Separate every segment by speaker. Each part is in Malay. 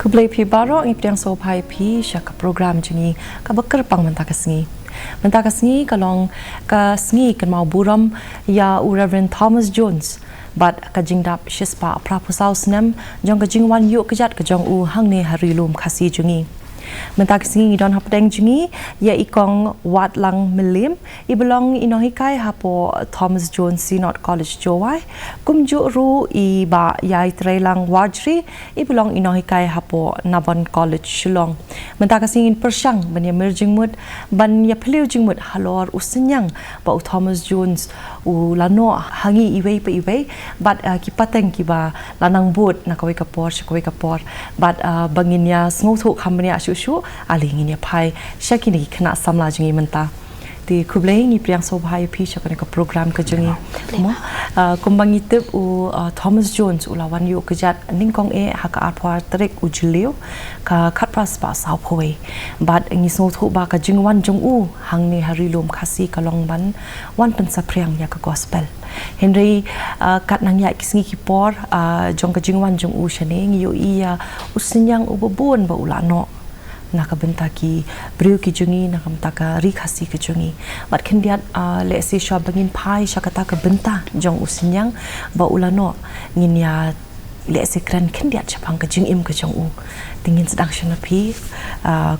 Speaker 1: Kublai pi baro ngip yang so pai pi syak program jengi ka beker pang mentakasngi kalong ka sngi kan mau buram ya Reverend Thomas Jones but ka jingdap shispa prapusau snem jong ka jingwan yu kejat ka jong u hangne harilum Khasi jengi mentakasngi don hapdeng jengi ya ikong wat lang milim ibelong inohikai hapo Thomas Jones Synod College Jowai kumju ru I ba yai trelang wajri ibelong inohikai hapo Nabon College Shillong mentakasngi persyang ban ya merjing mud ban ya peliu jingmud halor usenyang ba Thomas Jones u lano hangi iwei pa iwei but kipateng kiba lanang bud na kawai kapor but bangin ya sngothuk hamnya shu alingin ya pai syakini kena samla jengi menta di kublai ngi priang so bhai pi syakane ka program ka jengi mo kumbang itep u Thomas Jones ulawan yu kejat ningkong haka arpar trek ujliu ka khatpras pa sau phoi bat ngi so thu ba ka jingwan jong u hangni harilum Khasi kalong ban wan pen sapriang ya ka gospel Henry kat nang ya kisngi kipor jong ka jingwan jong u shane ngi yu iya usenyang ububun ba ulano nakabenta ki briu ki jungi nakamta ka ri Khasi ki jungi bat khendiat le si sha bangin pai shakata ka benta jong usinyang ba ulano ngin ya le si kran khendiat chapang ka jing im ka jong u tingin sedang shana pi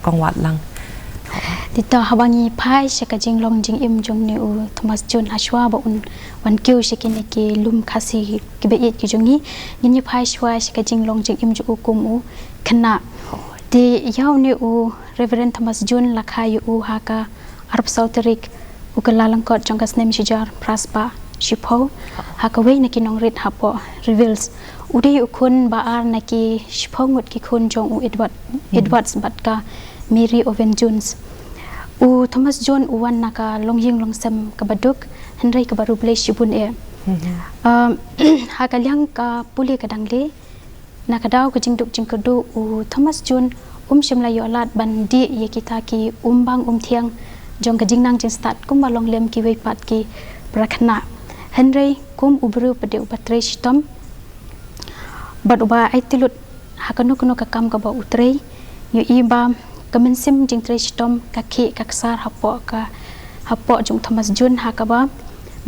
Speaker 1: kong wat lang
Speaker 2: Dito habangi pai shaka jinglong jing im jong ne u Thomas John hashwa ba un wan kyu shikine ki lum Khasi ki be ki jungi ngin pai shwa shaka jinglong jing im ju kum u khna di yau ni u Reverend Thomas John lakhay u haka Arab Sauterik u kalalangkot jong kasnem shijar praspa shipo haka wei na kinong rit hapo reveals udi u kun baar na ki shipo ngut ki kun jong u Edwards bat ka Mary Owen Jones u Thomas John u wan naka longying longsem kabaduk Henry kabaru blay shibun haka liang ka puli kadangli nakadaw ka jingduk jingkadu u Thomas John shimla yo alat bandi ye kita ki bang thiang jong ka jingnang jing start balong lem ki wei pat ki prakhna Henry ubru pade ubatre shitom bad uba aitilut hakanu kuno ka kam ka ba utre yo iba kamensim jing tre shitom ka ki kaksar hapo jong Thomas John hakaba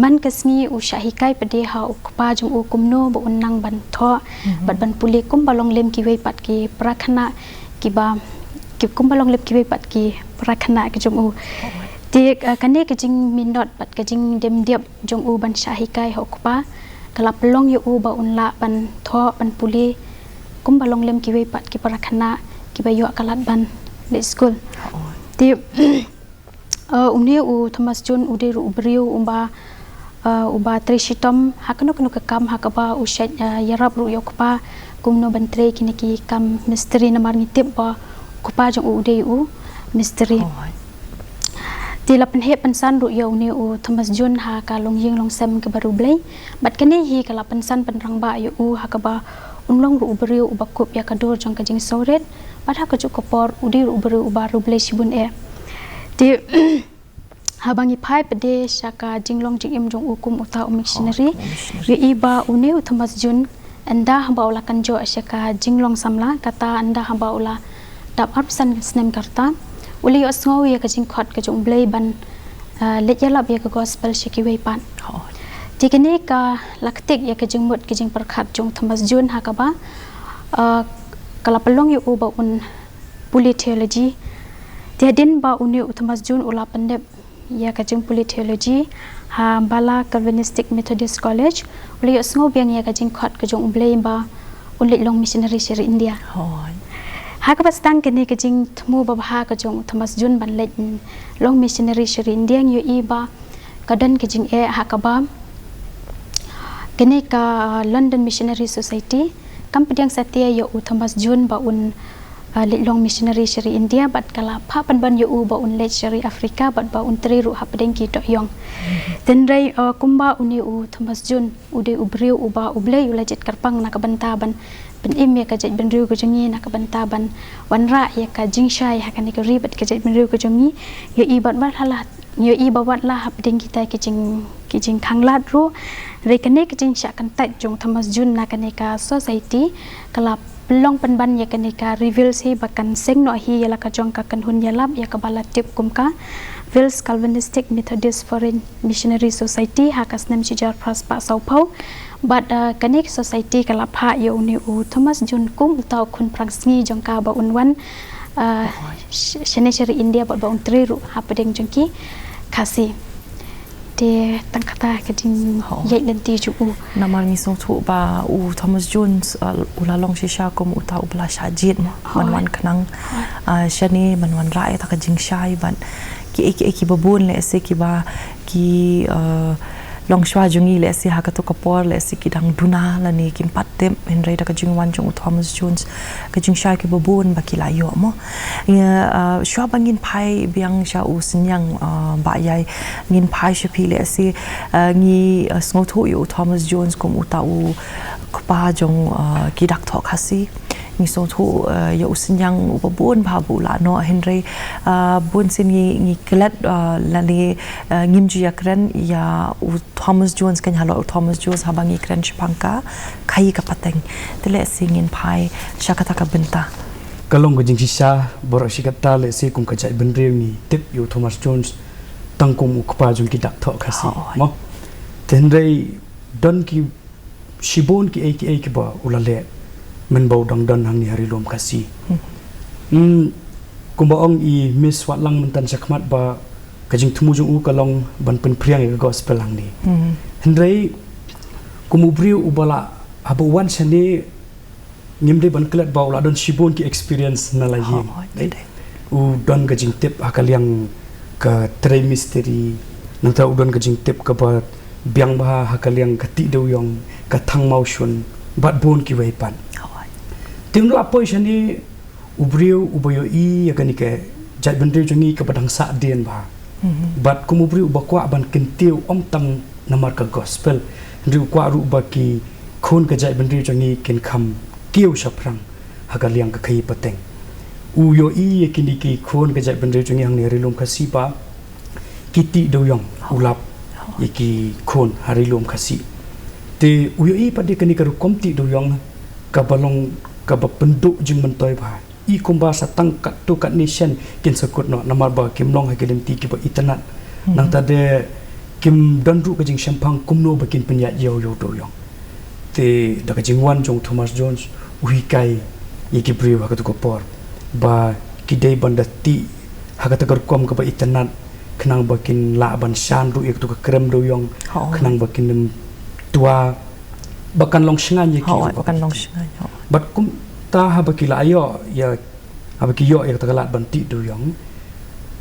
Speaker 2: man kasngi u shahikai pade ha ukpa jong u kumno bo unnang ban Thoh bat ban puli balong lem ki wei pat ki prakhna kiba balong lep kibe pat ki prakhna ki jong u ti kane ki jing minot pat ki jing dem diap jong u ban shahikai hokpa kalap long yu u ba unla ban Thoh ban puli balong lem kibe pat ki prakhna kiba yu kalat ban le school ti umne u Thomas John u de ru briu uba trishitom hakano kanu ka kam hakaba u shet yarab ru yokpa kumno bantre kini ki kam mystery namar ngitip ba kupa jong u de u mystery ti lapen he pansan ru yo ne u Thomas John ha ka longying longsem ke baru blai bat kani hi ka lapen san panrang ba yo u ha ka ba unlong ru beriu u bakup ya kadur jong ka jing soret bat ha ka ju kopor u di ru beriu u baru blai sibun ti habangi pai pede shaka jinglong jing im jong ukum uta missionary we iba une u Thomas John anda hamba ula kanjo asyaka jinglong samla kata anda hamba ula dap arpsan snem karta uli osngo ya ka jingkhot ka jong blai ban let ya lab ya ka gospel shiki wei pan tikene ka laktik ya ka jingmut ki jing perkhat jong Thomas John hakaba kala pelong yu ba un puli theology tiadin ba uni Thomas John ula pandep ya ka jing puli theology ha bala Calvinistic Methodist College uli osngo biang ya ka jing khot ka jong blai ba ulit long missionary seri India ha ka pastang kene ka jing thmu ba ha ka jong Thomas John ban let long missionary seri India yu iba kadan ka jing ha ka ba kene ka London Missionary Society kampiang satya yu Thomas John ba un long missionary seri India bat kala pa pan ban yu ba un let seri Afrika bat ba un tri ru hapdeng ki to yong tenrai kumba uni u Thomas John ude ubriu uba ublei ulajet karpang na kabanta ban ben im ya ka jet ben riu ka jongi na kabanta ban wanra ya ka jingshai hakani ka ribat ka jet ben riu ka jongi ya ibat bat halat ya iba wat la hapdeng kita ki jing khanglat ru rekane ki jing sha kan tat jong Thomas John na kaneka society kalap belong penban ya kenika reveal si bahkan seng no hi ya laka jong ka kan hun yalap ya ka bala tip kumka Vils Calvinistic Methodist Foreign Missionary Society hakas nem cijar praspa Sao Paulo but kanik society kalapha ya uni Thomas Jun kum utau kun prangsngi jong ka ba unwan Missionary India ba untri ru hapadeng jongki Khasi de tangkata kading yai lenti ju
Speaker 1: namar mi song thu ba Thomas Jones ulalong shisha kom uta ubla shajit manwan kanang shani manwan rai ta ka jing shai ban ki babun le se ki ba ki long shwa jungi le se ha ka to kapor le se ki dang duna la ni kim patem en rai ta ka jing wan jong Thomas Jones ka jing shai ki babun ba ki la yo mo shwa bangin phai biang sha Jingnohsynniang ba yai ngin phai shapi le se ngi sngo thu yo Thomas Jones kom uta u kpa jong ki dak Thoh Khasi ni so thu Jingnohsynniang babun ba bu la no henry bun sin ngi klet la le ngim ji yakren ya Thomas Jones kan halo Thomas Jones habangi kren chpangka khai ka pateng tele singin phai shakata ka benta
Speaker 3: kalong gajing sisa bor sikata le se kum kajai benrew ni tip yo Thomas Jones tangkum ukpa jung ki dak Thoh Khasi mo tenrei don ki shibon ki ai ki ba ulale men bau dang don hang ni hari lom Khasi kumba ong I miss watlang mentan sakmat ba kajing tumu jung u kalong ban pen priang e gospel hang ni henrei kumubriu ubala habu wan chani ngimde ban klat ba ula don shibon ki experience na la yin u don kajing tip hakaliang ka tre mystery nanta u don kajing tip ka ba biang ba hakaliang kati do yong ka thang mau shun bat bon ki wei pan ting la poi chani ubriu ubayo I yakani ke jai bendre jongi ka badang sa den ba bat kumubriu bakwa ban kentiu om tang namar ka gospel riu kwa ru ba ki khon ka jai bendre jongi ken kham kiu saprang hakaliang ka khai pateng u yo I yakini ki khon ka jai bendre jongi hang ne rilom Khasi ba kiti do yong ulap yaki khon harilom Khasi te u yo I pade kani ka ru komti do yong ka balong ka ba penduk jing mentoi ba I kumba sa tangkat tu kat nation kin sekut no namar ba kim long ha kelem ti ki ba itanat nang tade kim danru ka jing champang kumno ba kin penya yo yo do yong te da ka jing wan jong Thomas Jones ui kai ye ki briu ha ka tu ko por ba ki dei bandati ha ka ta kom ka ba itanat khnang ba kin la ban shan ru ek tu ka krem do yong khnang ba kin tua bakan long shngan ye ki
Speaker 1: bakan long shngan
Speaker 3: bat kum ta habakila ayo ya habakiyo ya tagalat banti do yong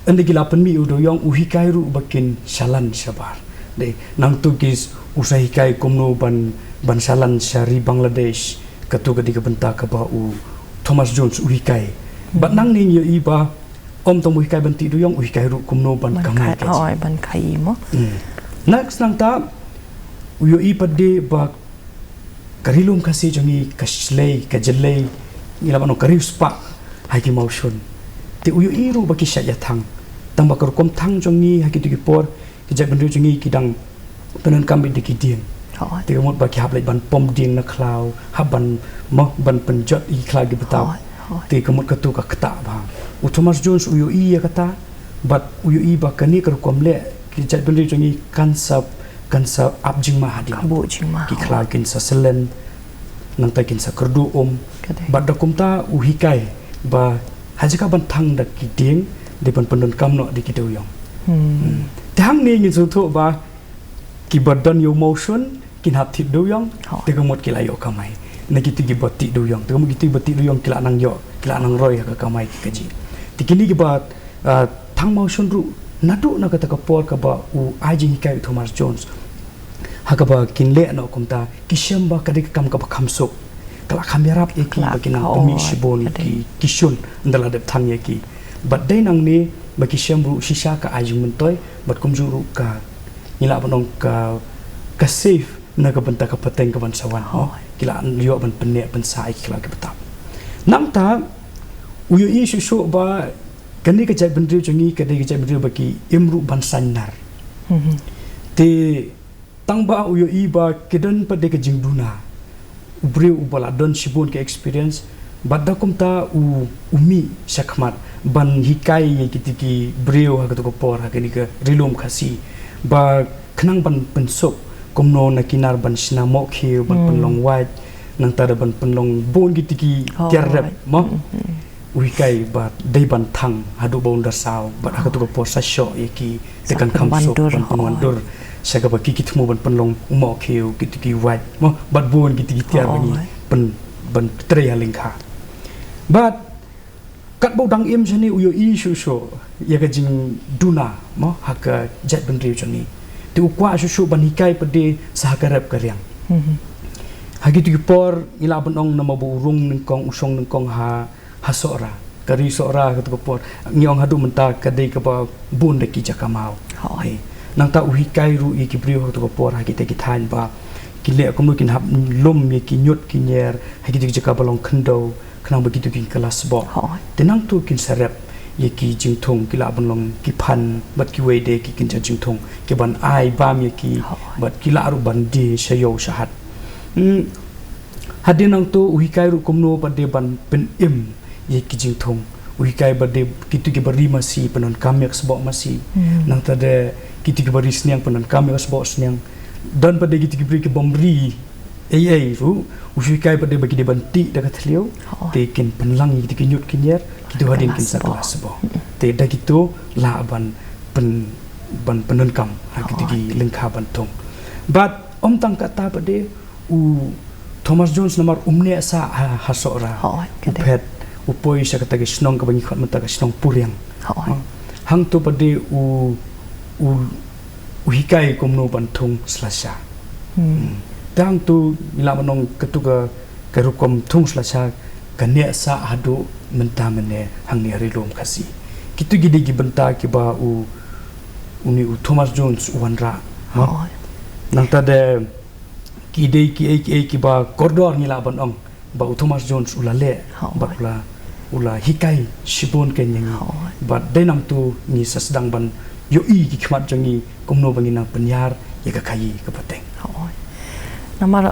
Speaker 3: ande gila penmi do yong uhikai ru bakin salan sabar de nang tu kis usahikai kumno ban salan syari Bangladesh katu ketika benta ka ba u Thomas Jones uhikai bat nang ning yo iba om tom uhikai banti do yong uhikai ru kumno ban kamai
Speaker 1: ban kai mo
Speaker 3: next nang ta yo ipade ba karilum Khasi jongi kaslei kajelei ila mano karius pa haki maushun te uyu iru baki sya yathang tamba kar kom thang jongi haki tu por ki jai bendu jongi kidang penan kambi de kidien te mot baki hablai ban pom ding na klau haban mo ban penjot I klau gi betaw te kemot katu ka kata ba u Thomas Jones uyu I kata but uyu I ba kani kar kom le ki jai bendu jongi kansa abjing ma hadi ki khlakin sa selen nang takin sa kerdu bad dokumta uhikai ba hajika ban thang dak ki ding de ban pendon kamno di ki doyong tang ni ngi so ba ki badan yo motion kin hap thip doyong te komot ki layo kamai na ki tigi batti doyong te komot ki tigi batti doyong kila nang yo kila nang roy ka kamai ki kaji tikini ki ba thang motion ru nadu na kata ka por ka ba u ajing hikai Thomas Jones hakaba kinle no kumta kishamba kadik kam ka khamso kala khamyarap eki bakina pemi shibon ki kishun ndala de thang yeki but dai nang ni baki shambru shisha ka ajing mentoy but kumjuru ka nila banong ka safe na ka banta ka pateng ka ban sawan kila liyo ban penne ban sai kila ka betap nang ta uyu isu shu ba kani ka jai bendri jongi kadai ka jai bendri baki imru ban sanar te tangba uyo iba kedan pada ke jingduna brio ubala don shibun ke experience badda kumta umi sakmat ban hikai ye kitiki brio ha ko por ha ke rilum khasi ba khnang ban pensop komno na kinar ban sinamo khi ban penlong white nang tada ban penlong bon kitiki tiarap mo wikai ba dei ban thang hadu bon da saw ba ha ko por sa sho ye ki tekan kham so ban pandur saga ba ki thmu ban penlong mo khi kitiki white mo bat bon kitiki tiar bani ban tre halingkha but kat bau dang im jani uyo isu so ya ka jing duna mo haka jet ban riu jani tu kwa su ban hikai pede sahakarap karyang hagi tu por ila ban ong nama bu rung ning kong usong ning kong ha sora kari sora ka tu por ngiong hadu menta kadai ka ba bun de ki jakamau hoi nang ta uhikai ru i ki brio tu por hagi te ki than ba ki le ko mu kin hab lum ye ki nyut ki nyer hagi tu jakabalong khndo khnang begitu kin kelas bo tenang tu kin sarap ye ki jingthong kila banlong ki phan bat ki wede ki kin jingthong ki ban ai bam ye ki bat kila ru ban di sayo sahat hadinang tu uhikai ru komno pade ban pen im ye ki jingthong uhikai bade kitu ki bari masi penon kamyak sbo masi nang tade kitu ki bari sniang penon kamyak sbo sniang dan pade kitu ki bari ki bomri ru uhikai pada bagi dia banti dekat beliau tekin penlang gitu kinyut kinyer gitu hadin kin saklas bo te dah gitu la ban penenkam gitu ki lengkap bantong but om tang kata pada Thomas Jones namar umne sa hasora upet upoi sa kata ki snong ka bangi khat mata ka snong puryang hang tu pada uhikai komno bantong selasa dang tu ila manong ketuga kerukom thung slasa kania sa hadu menta mene hangni rilom khasi kitu gidi gi benta ki ba uni Thomas Jones wanra nang tade ki dei ki ba kordor ngila banong ba Thomas Jones ulale ba ula hikai shibon kenyangi ba denam tu ni sasdang ban yo i ki khmat jangi komno bangina penyar ye ka kai ka pateng
Speaker 1: namar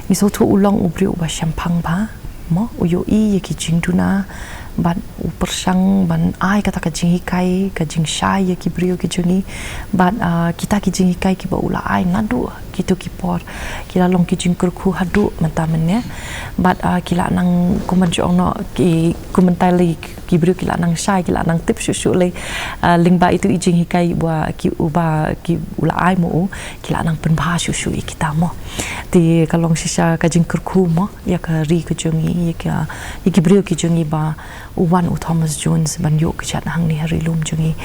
Speaker 1: ni so tu ulang ubri uba champang ba mo uyo i ye ki jingduna ban upersang ban ai kata ka jing hikai ka jing shai ye ki brio ki jungi ban kita ki jing hikai ki ba ula ai ngadu gitu ki por kila long ki jing kurku hadu mentamenya bat kila nang kumanjong no ki kumentai li ki brio kila nang shai kila nang tip susu le lingba itu jing hikai bua ki uba ki ula ai mo kila nang penbha susu kita mo ti kalong sisa ka jing kurku mo ya ka ri ki jungi ya ki brio ki jungi ba uwan Thomas Jones ban yo ke chat hang ni hari lum jungi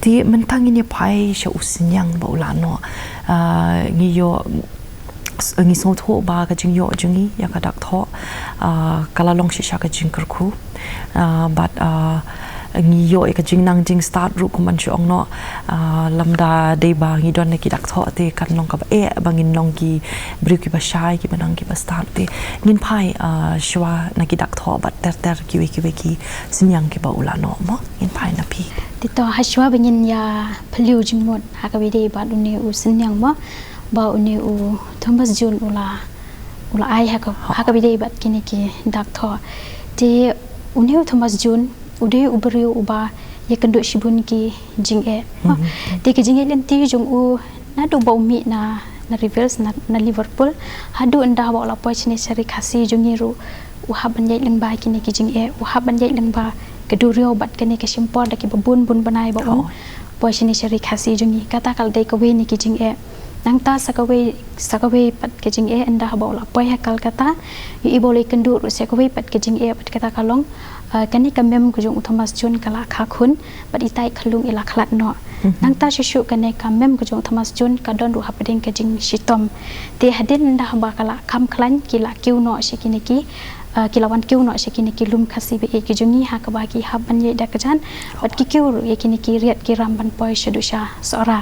Speaker 1: ti mentang ini pai sha usinyang ba ulano ngi yo ngi so tho ba ka jing yo jungi ya ka dak tho kala long shi sha ka jing kurku but ngi yo ka jing nang jing start ru kuman chong no lamda de ba ngi don ne ki dak tho te kan long ka ba e bangin long ki bru ki ba shai ki banang ki ba start te ngin pai shwa na ki dak tho bat ter ki we ki sinyang ki ba ulano mo ngin pai na pi
Speaker 2: tito hashwa bangin ya phliu jingmot ha ka bide ba uni u sinyang mo ba uni u Thomas Jun ula ai ha ka bide ba kini ki dak tho te uni u Thomas Jun ude uberiu uba ye kenduk shibun ki jing e te ki jing e lenti jung u na do bau mi na reverse na Liverpool hadu anda ba la poi chini sari khasi jungi ru u haban ye leng ba kini ki jing e u haban ye leng ba kedurio bat kini ke simpor da ki bun banai ba poi chini sari khasi jungi kata kal dei ko we ni ki jing e nang ta sakawe pat ke jing e anda ba la poi hakal kata i boleh kendur sakawe pat ke jing e pat kata kalong kani kamem kujung Thomas Jun kala kha khun bat itai khalung ila khlat no nang ta shishu kane kamem kujung Thomas Jun kadon ru hapading ke jing shitom te hadin dah ba kala kham khlan kila kiu no shikini ki kilawan kiu no shikini ki lum khasi be ki jungi ha ka ba ki haban ye da kajan bat ki kiu ye kini ki riat ki ramban poi shadusha sora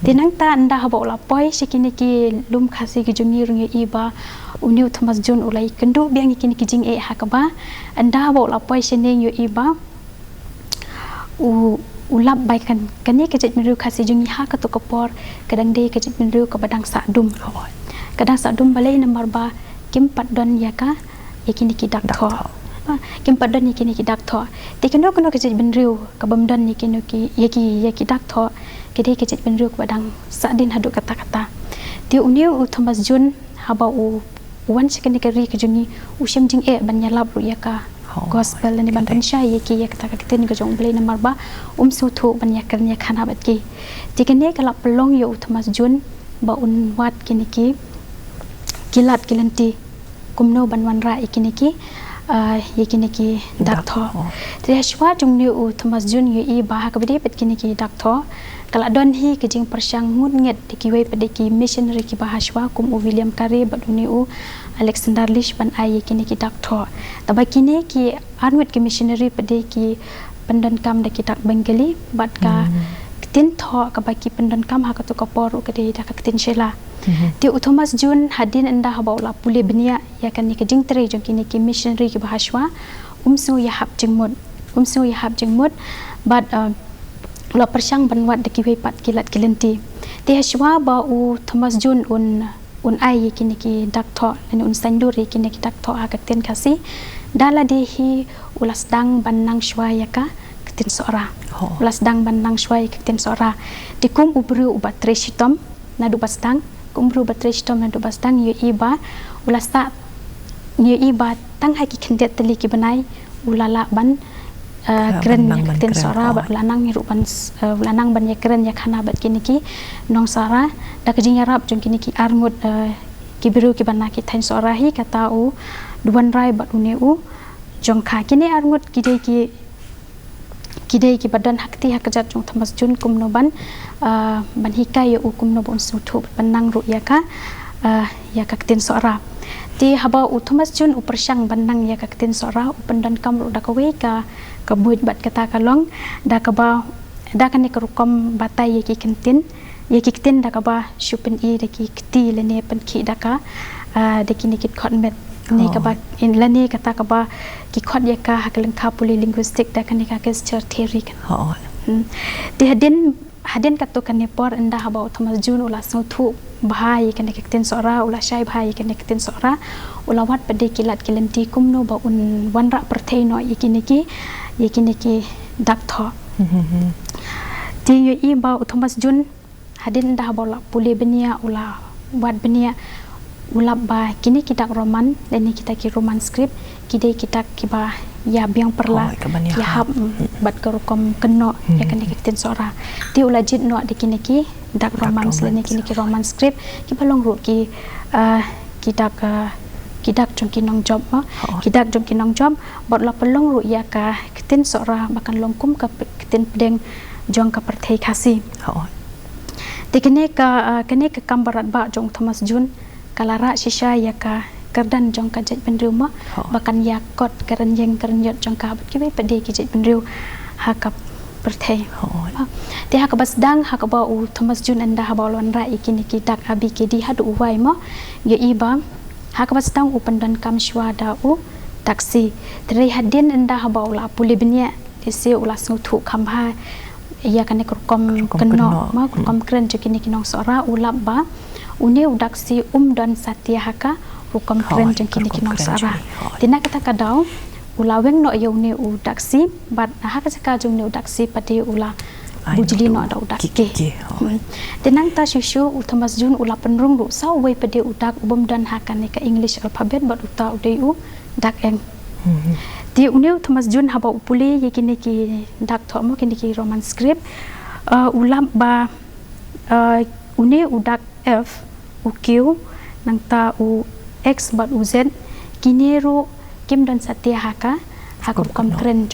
Speaker 2: te nang ta anda ba la poi shikini ki lum khasi ki jungi rungi iba uni Thomas Jun ulai kendu biang kini ki jing e ha ka ba anda ba la poi sheneng yo iba ulap baikan kani ke jit miru khasi jungi ha ka to kapor kadang de ke jit miru ka badang sa dum kadang sa dum balai nambar ba kim padon ya ka yakini ki dak tho kim padon yakini ki dak tho ti keno keno ke ben riu ka bamdan yakini ki yaki dak tho ke de ke ben riu badang sadin hadu kata-kata ti uniu Thomas Jun haba u wan sekene ke ri ke jungi usem jing banyalap ru ya ka gospel ni ban pensya yaki ya kata kita ni kejong beli nomor ba so thu ban yakan ya khana bat ki tikene kala pelong yo Thomas Jun ba un wat kini ki kilat kilanti kumno ban wan ra ikini ki yakini ki dak tho triashwa jong ni Thomas Jun yi ba ka bede pat kini ki dak tho kala don hi kejing persyang ngut nget dikiwei pada ki missionary ki bahaswa kum William Carey baduni Alexander Lish ban ai kini ki dak tho taba kini ki anwet ki missionary pada ki pendan kam da ki tak bengali bat ka tin tho ka baki pendan kam ha ka to kapor ka de da ka tin shela ti Thomas Jun hadin anda ha baula pule benia ya kan ni kejing tre jong kini ki missionary ki bahaswa so ya hab jengmut bat la persyang banwat de kiwei pat kilat kilanti ti haswa ba Thomas Jun un ai kini ki dak tho ni un sandur kini ki dak tho agak ten Khasi dala de hi ulas dang banang shwa ya ka tin sora ulas dang banang shwa ka tin sora ti kum ubru ubat treshitom na du bastang kum ubru bat treshitom na du bastang yu iba ulas ta yu iba tang hai ki khendet teli ki banai ulala ban keren ya tin sora bat lanang hirupan lanang ban ya keren ya khana bat kini ki nong sara da kejing yarap jong kini ki arngut ki biru ki banna ki thain sora hi kata duan rai bat uneu jong kha kini arngut kidei ki badan hakti hakjat jong Thomas Jun kumno ban hikai kumno bon sutu banang ru ya ka tin sora ti haba Thomas Jun persyang banang ya ka tin sora pendan kam ru da ka we ka buit bat kata kalong da ka ba da kan ni kerukom batai yaki kentin da ka ba shupin da ki kti lene pen ki da ka de ki ni kit khotmet ni ka ba in lane kata ka ba ki khot ya ka hakaleng ka puli linguistic da kan ni ka gesture theory kan ti hadin kato kan ni por anda haba Thomas Jun ula so thu bahai kan ni kten sora ula shai bahai kan ni kten sora ula wat pade kilat kilanti kumno ba un wanra perthei no yakini ki dak tho ti yu ba Thomas Jun hadin dah bola pule benia ula wat benia ula ba kini kita roman dan ni kita ki roman script kidai kita kiba ya biang perla ya hab bat kerukom keno ya kan dikiten sora ti ula jit no dikini ki dak roman selene kini ki roman script ki balong ru ki kidak jong kinong job kidak jong kinong job bot la pelong ru ya ka kiten sora bakan longkum ka kiten pedeng jong ka perthei Khasi ti kene ka kambarat ba jong Thomas Jun kalara shisha ya ka kerdan jong ka jet benriu ma bakan ya kot keren yot jong ka ki we pede ki jet benriu ha ka perthei ti ha ka basdang ha ka ba Thomas Jun anda ha ba lon ra ikini ki dak abi ki di hadu wai ma ya iba ha ka basdang pendan kam shwada taksi tri hadin anda ha ba ula puli benya dise ula snu thu khamha ya kan kom keno ma kom kren jekini kinong sora ulap ba une udaksi dan satya haka rukom kren jekini kinong sora tina kata kadau ulaweng no yone udaksi bat haka saka jung ne udaksi pati ula bujli no ada udakke tinang ta shushu Thomas Jun ula penrung ru sau we pade udak ubom dan haka ne ka English alphabet bat uta udeu dak eng ti uneu Thomas Jun haba upuli yakini ki dak tho mo kini ki roman script ulam ba une udak f uq nang ta u x bat uz kinero kim dan satya haka kom kren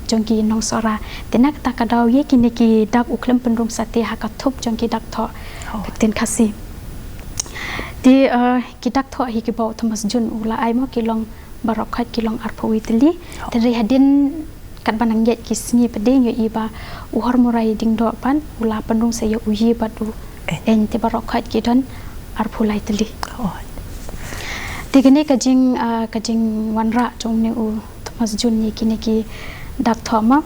Speaker 2: jongki nong sora tenak ta kadau ye kini ki dak uklem penrum satya haka thup jongki dak tho kakten Khasi ti ki dak tho hi ki ba Thomas Jun ula ai mo ki long barok khat kilong arpoi teli teri hadin kat banang yet kisni pedeng yo iba u hormorai ding do pan ula penrung saya uyi batu en te barok khat kidon arpulai teli tigene kajing wanra jong ne u Thomas Jun ni kini ki dak thoma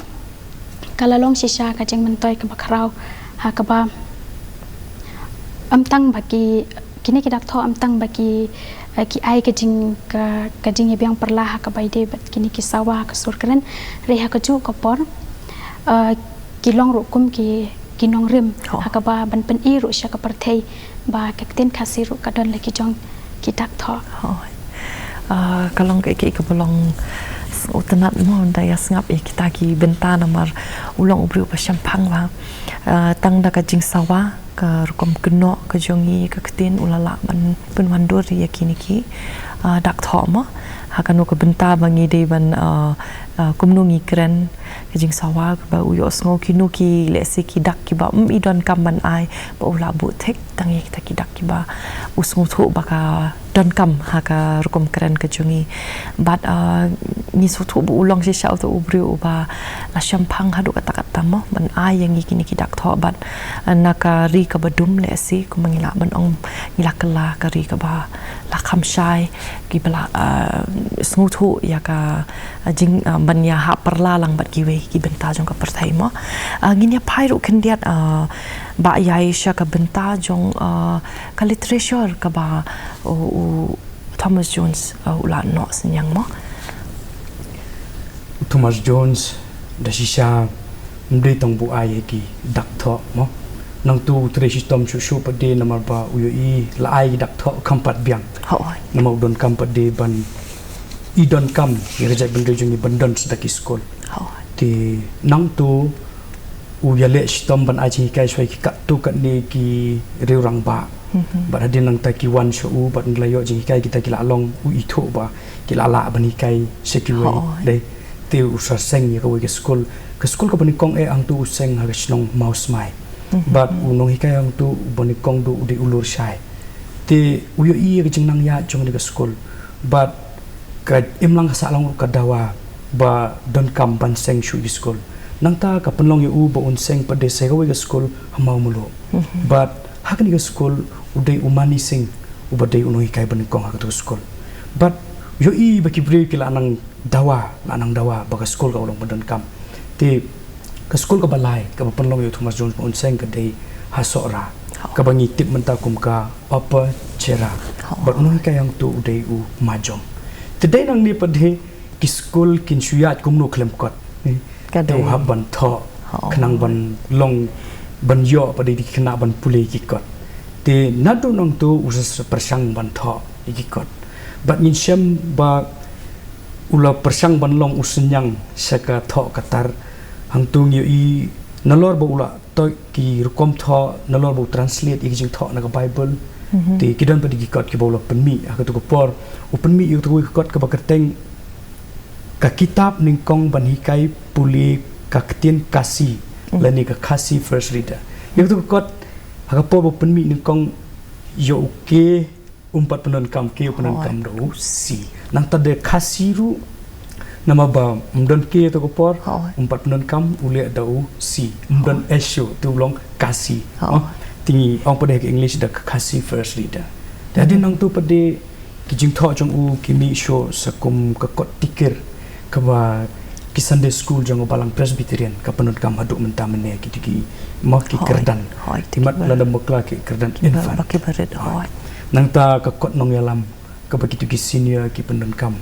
Speaker 2: kalalong shisha kajing mentoi ka bakrau ha ka ba amtang baki kini ki dak tho amtang baki ki ai ka jing yang perlah ka bai de bat kini ki sawah ka sur keren reha ka ju ka por ki long ru kum ki nong rim ka ba ban pen i ru sha ka par thei ba ka ten khasi ru ka don le ki jong ki dak tho
Speaker 1: kalong ke bolong utanat mo daya ngap kita ki benta namar ulong ubri pa champang wa tang da ka jing sawa ka rukom keno ka jongi ka ktin ulala ban penwandur ya kini ki dak tho mo hakanu ka benta bangi de ban kumnungi kren ka jing sawa ba uyo sngo kinu ki lesi ki dak ki ba idon kam ban ai ba ula bu thek tang ye kita ki dak ki ba usngo thu ba ka don kam haka rukom keren ke jungi but ni sotu bu ulong si shau tu ubri uba la champang hadu kata mo ban ai yang kini kidak tho but naka ri ka badum le si ku mangila ban ong ngila kala ka ri ka ba la kham shai ki bala smutu ya ka jing ban ya ha perla lang bat kiwe ki benta jong ka perthai mo ngin ya phai ru kendiat ba yai sha ka benta jong ka literature ka ba Thomas Jones ula no senyang mo
Speaker 3: Thomas Jones da sisa ndai tong bu ai ki dak tho mo nang tu tresi tom shu pade namar ba uyo I la ai dak tho kampat biang namau don kampat de ban I don kam I rejai bende jungi bandon sedaki skol ti nang tu uya le stom ban ai chi kai swai ki kat tu kat ni ki reurang ba ba hadin nang ta ki wan shu ba nglayo ji kai kita ki la long u I tho ba ki la la bani kai sekiwe de ti usar seng ya ko ke skol ka bani kong ang tu seng ha snong mouse mai but unong hikai ang tu bani kong du di ulur shai ti uyo I ke jingnang ya jong ni ke skol but ka imlang sa lang ka dawa ba don kam ban seng shu di skol nang ta ka penlong yu ba un seng pa de se ko ke skol hamau mulo but hakani ke skol udai umani sing ubadai unong hikai bani kong ha ke skol but yo I baki bre ki lanang dawa baka skol ka ulong badan kam ti ka skol ka balai ka panlong yo Thomas Jones on seng ka dei hasora ka bangi tip menta kum ka apa cera but unong ka yang tu udai u majong today nang ni padhe ki skol kin shuyat kum no klem kot ka dei haban tho khnang ban long ban yo padai di khna ban pule ki kot ti nadu nang tu usas persang ban tho ki kot but ngin shem ba ula persang banlong usenyang saka tho katar hangtung yo I nalor ba ula to ki rukom tho nalor ba translate I jing tho na ka bible ti kidan pa di kot ki ba ula penmi ka tu ko por u penmi yu tu kot ka ba kerteng ka kitab ning kong ban hikai puli ka ketien Khasi lani ka Khasi first reader yu tu kot ka por ba penmi ning kong yo ke umpat penon kam ke penon kam do si nang tade Khasi ru nama ba mdon ke to ko por umpat penon kam ule do si mdon esho tu long Khasi tingi ong pade ke English da Khasi first reader jadi nang tu pade ki jing tho jong u ki mi show sakum ka kot tikir ka ba ki Sunday school jong balang Presbyterian ka penon kam haduk menta mene ki tiki mak ki kerdan timat lada mokla ki kerdan infant
Speaker 1: baki baret
Speaker 3: nang ta ka kot nong yalam ka begitu ki senior ki pendon kam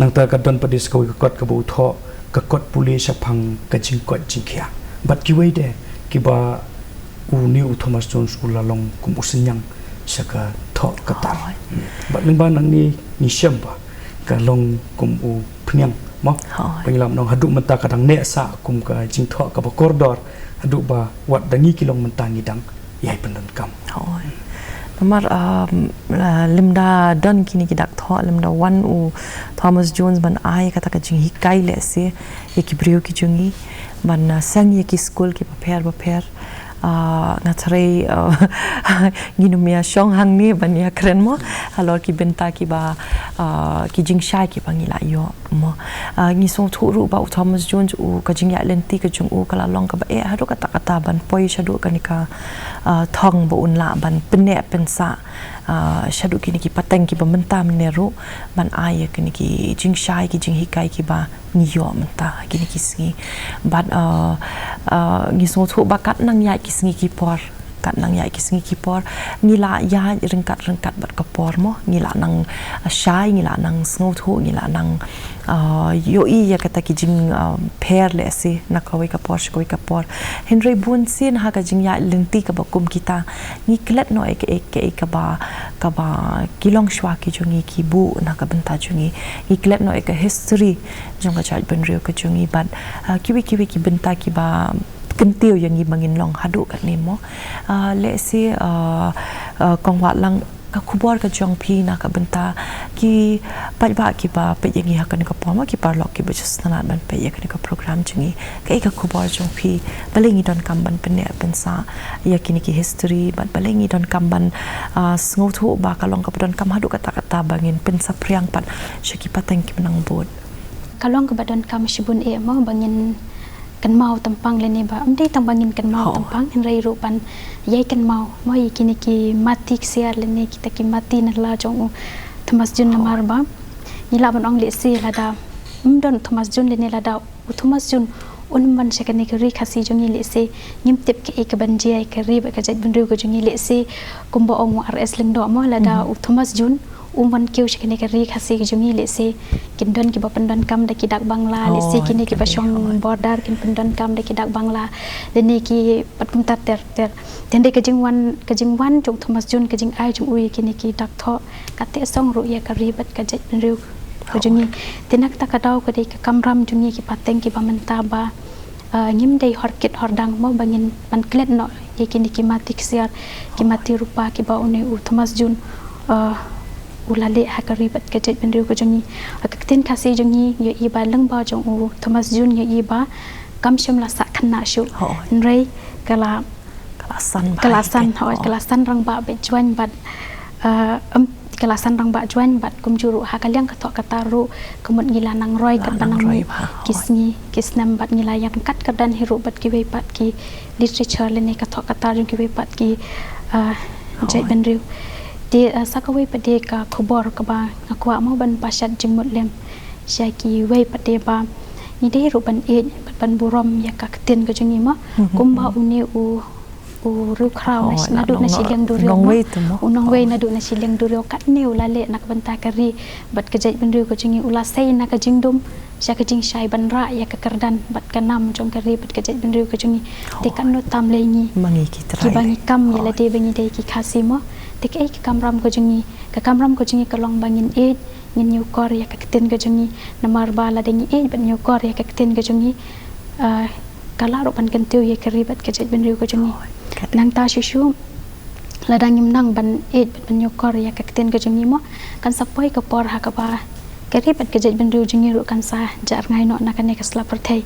Speaker 3: nang ta ka don padis ka kot ka bu tho ka kot puli sapang ka jing kot jingkhia but ki wei de ki ba u ni u Thomas Jones ulalong kum usenyang saka tho ka tar but ling ba nang ni shem ba ka long kum u phnyang mo pengilam nong haduk menta kadang ne sa kum ka jing tho ka ba koridor haduk ba wat dangi kilong menta ngidang yai pendon kam
Speaker 1: Namar limda don kini kidak tho limda wan u Thomas Jones ban ai kata ka jing hikai le se ye ki brio ki jungi ban sang ye ki school ki paper na thare ginumia shong hang ni ban ya kren mo halor ki benta ki ba ki jing shai ki pangila yo mo ngi so thuru ba Thomas Jones u ka jing ya lenti ka jung u kala long ka ba e hadu kata ban poi shadu ka ni ka thong bo un la ban pene pensa shadu kini ki pateng ki ba menta meneru ban ai kini ki jing shai ki jing hikai ki ba ni yo menta kini ki singi but ngi so thu ba kat nang ya ki singi ki por rengkat nang ya kisngi kipor ngila ya rengkat bat kapor mo ngila nang syai ngila nang Thoh ngila nang yoi ya kata ki jing pair le si nakawai kapor Henry bun sin ha ka jing ya lenti ka bakum kita ngi klet no ek ka ba kilong shwa ki jungi ki bu na ka benta jungi ngi klet no ek history jong ka chal ben rio ka jungi bat kiwi ki benta ki ba kentiu yang bangin long hadu kat nemo let's say kongwat lang ka kubor ka jong pi na ka benta ki pa ki ba pe yang hakan ka poma ki parlok ki bajus tanat ban pe ya ka program jungi ka kubor jong pi balengi don kamban penne pensa ya kini ki history bat balengi don kamban Thoh ba kalong ka don kam hadu kata bangin pensa priang pat syaki pateng ki menang bod
Speaker 2: kalong ka badon kam shibun mo bangin kan mau tampang le ne ba amdei tambangin kan mau tampang henrai rupan yai kan mau moi kini ki mati ksiar le ne kita ki mati na la jong Thomas Jun na marba ni la ban ong le si la da don Thomas Jun le ne la da Thomas Jun un man se kan ki ri khasi jong ni le se nim tip ki ek ban ji ai ka ri ba ka jat ban ru ko jong ni le se kumba ong RS leng do mo la da Thomas Jun umban kiu shikene ka ri khasi ki jungi le se kindon ki bapandan kam da ki dak bangla le se kini ki pasong border kin pandan kam da ki dak bangla le ne ki patum tar ter tende ka jingwan jong Thomas Jun ka jing ai jong ui kini ki dak Thoh ka te song ru ya ka ri bat ka jet ben riu ko jungi tenak ta ka daw ko de ka kamram jungi ki pateng ki bamenta ba ngim dei horkit hordang mo bangin pan klet no ye kini ki mati ksiar ki mati rupa ki ba une Thomas Jun ulale hakaribat ka jet ben riu ko jungi akten khasi jungi ye iba leng ba jong Thomas Jun ye iba kam sham la sa khanna shu nrei kalasan rang ba be juan bat kalasan rang ba juan bat kum juru hakaliang ka Thoh kataru kumut ngila nang roi kat banang kisnam bat ngila yang kat kadan hiru bat ki wei pat ki literature le ne ka Thoh kataru ki wei pat ki jet ben riu di sakawai pade ka khobor ka ba akwa mo ban pasat jingmut lem syaki wei pade ba ni de ru ban e ban burom ya ka tin ka jingi ma kumba uni u ru kraw na du na sileng du rio unong wei na du na sileng du rio kat ne ulale nak banta kari bat ka jai ban rio ka jingi ula sai na ka jingdum sya ka jing syai ban ra ya ka kardan bat ka nam jong kari bat ka jai ban rio ka jingi te kan no tam le ni
Speaker 1: mangi ki trai
Speaker 2: ki bangi kam ya la de bangi de ki khasi mo te ka kamram ko jungi kalong bangin e ngin yu kor ya ka kten ka jungi namar bala dengi e ban yu kor ya ka kten ka jungi kala ro pan kentiu ya ka ribat ka jet ben riu ka jungi nang ta shu ladang im nang ban e ban yu kor ya ka kten ka jungi mo kan sapoi ka por ha ka ba ka ribat ka jet ben riu jungi ro kan sa jar ngai no na kan ne ka sla perthai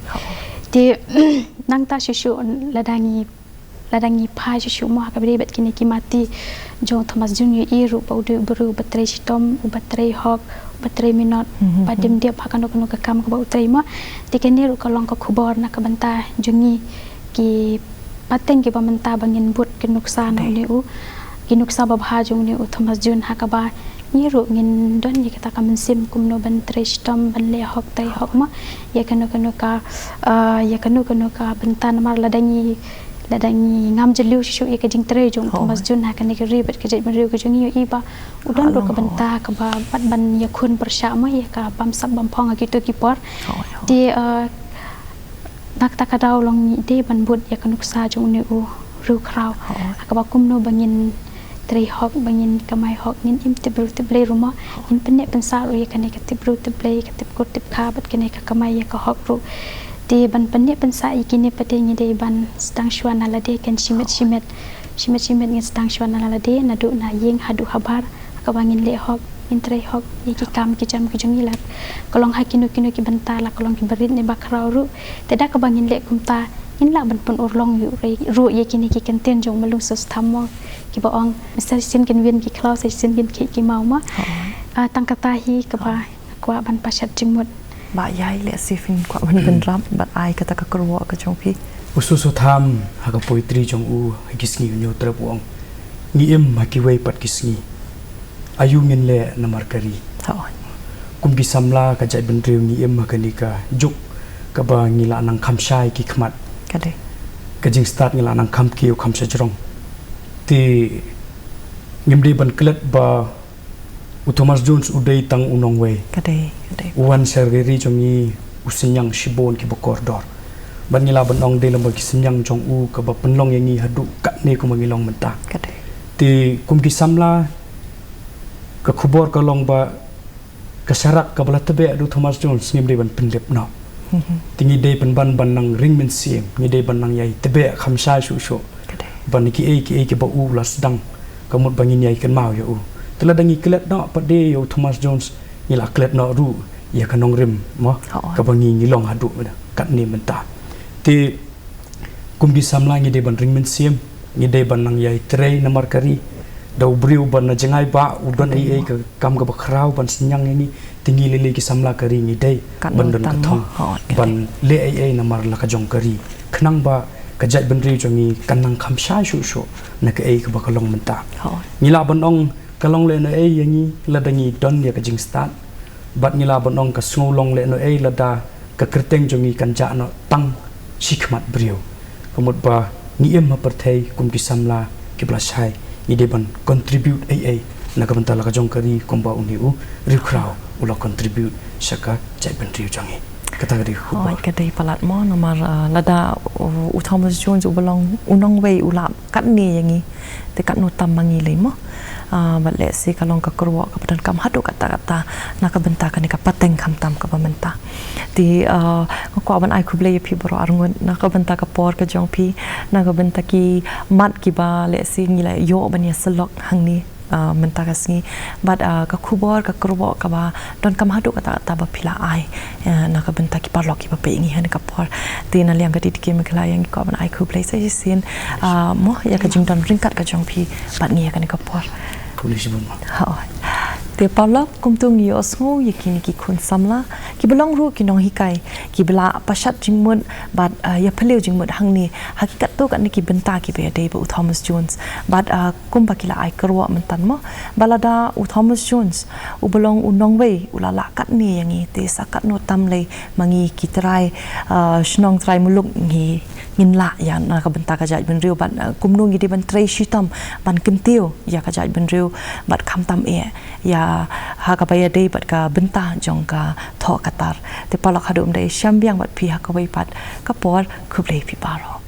Speaker 2: ti nang ta shu ladangi pa shu mo ka ribat kini ki mati jong Thomas Jun ye iru pa udu buru baterai sitom baterai hok baterai minot padim dia pakan no ka kam ka baterai ma tikeni ru kalong ka khubor na ka banta jungi ki pateng ki bamenta bangin but ki nuksa na ne u ki nuksa ba bha jong ne u Thomas Jun ha ka ba ni ru ngin don ye kata ka mensim kum no baterai sitom ban le hok tai hok ma ye kanu ka banta namar ladangi ngam jeliu shu ye ka jing tre jong Thomas Jun ha kan ne ri bat ka jai ban riu ka jong yo iba udon ro ka banta ka ba bat ban ya khun persha ma ye ka bam sak bam phong ki to ki por di nak ta ka daw long ni de ban but ya ka nuksa jong ne u ru kraw ka ba kum no bangin tre hok bangin kamai hok nin im te bru te ble ruma in penne pensa ro ye ka ne ka te bru te ble ka te kur te kha bat ka ne ka kamai ye ka hok ru di ban penne pensa ikini pade ni de ban stang shwan ala de kan shimet ngi stang shwan ala de na du na yeng hadu habar ka bangin le hok intre hok iki kam ki jam ki jungilat kolong hakino ki banta la kolong ki berit ne bakraw ru teda ka bangin le kumta in la ban pun urlong yu ru ye kini ki kenten jong malung sos thammo ki baong mr sin ken win ki klaus sin kin ki mau ma tang kata hi ka ba kwa ban pasat jingmut
Speaker 1: ba yai le sifin kwa ban ram bat ai kata ka kurwa ka chongpi
Speaker 3: ususo tham ha ka poetry jong u gisngi nyu tra buang ni em ma ki wei pat gisngi ayu ngin le namar kari kum gi samla ka jai ban riu ni em ma ka ni ka juk ka ba ngila nang kham shai ki khmat
Speaker 1: kade
Speaker 3: ka jing start ngila nang kham ki kham sa jrong ti ngimdi ban klet ba Thomas Jones udai tang unong we
Speaker 1: Kadai.
Speaker 3: wan sergeri jongi usinyang shibon ki bokordor ban ngila ban ong de lambar ki sinyang jong u ka ba penlong yangi hadu kat ne ko mangilong menta
Speaker 1: Kadai.
Speaker 3: ti kum ki samla ka khubor ka long ba ka sarak ka bala tabe adu Thomas Jones ngimdi ban pendep no tingi de ban nang ring men sim ngi de ban nang yai tabe khamsa shu shu
Speaker 1: Kadai.
Speaker 3: ban ki e ba u las dang kamut bangin yai kan mau ya u telah dangi klet no pade yo Thomas Jones ngila klet no ru ya kanong rim mo ka bangi ngilong hadu kat ni menta ti kum gi samla ngi de ban ring men sim ngi de ban nang yai trei namar kari dau briu ban na jengai ba udon ai ka kam ga bakrau ban senyang ini tinggi lele ki samla kari ngi de ban don ka thong ban le ai namar la ka jong kari khnang ba ka jai ban ri jongi kanang khamsha shu shu na ka ai ka bakalong menta ngila ban ong kalong le no yangi ladangi don ya ka jing start bat ngila bonong ka sngolong le no lada ka kerteng jongi kanja no tang shikmat brio komot ba ni em ma perthai kum ki samla ki blashai ni de ban contribute na ka banta la ka jong kari komba uni u rikrao ula contribute shaka jai ban rio jongi kata gadi
Speaker 1: kadai palat mo nomor lada Thomas Jones ubalong unong way ulap kat ni yangi te kat no tamangi le mo but let's say kalong ka kurwa ka padan kam hadu kata-kata nak benta kan ka pateng kam tam ka benta ti ko aban ai kuble pi bro arngun nak benta ka por ka jong pi nak benta ki mat ki ba let's say ngila yo ban ya selok hangni menta kasni but ka kubor ka kurwa ka ba don kam hadu kata-kata ba pila ai nak benta ki parlok ki ba pe ngi han ka por ti na liang ka ti ki mekla yang ko aban ai kuble sai sin mo ya ka jingdon ringkat ka jong pi bat ngi ya kan ka por
Speaker 3: polisi bun
Speaker 1: te pala kumtung yo osngo yakini ki khun samla ki belong ru ki nong hikai ki bela pasat jingmut but ya phileu jingmut hangni hakikat to kan ki benta ki be de bu Thomas Jones but kumba kila ai karwa mentan mo balada u Thomas Jones u belong u nong wei ulala kat ni yangi te sakat no tamle mangi ki trai shnong trai muluk ngi ngin la ya na ka benta ka jai ben riu ban kumnu ngi de ban trai shitam ban kimtiu ya ka jai ben riu bat kham tam e ya ha ka baya dei bat ka benta jong ka Thoh katar te palak hadum dei syambiang bat pi ha ka wei pat ka por kublei pi paro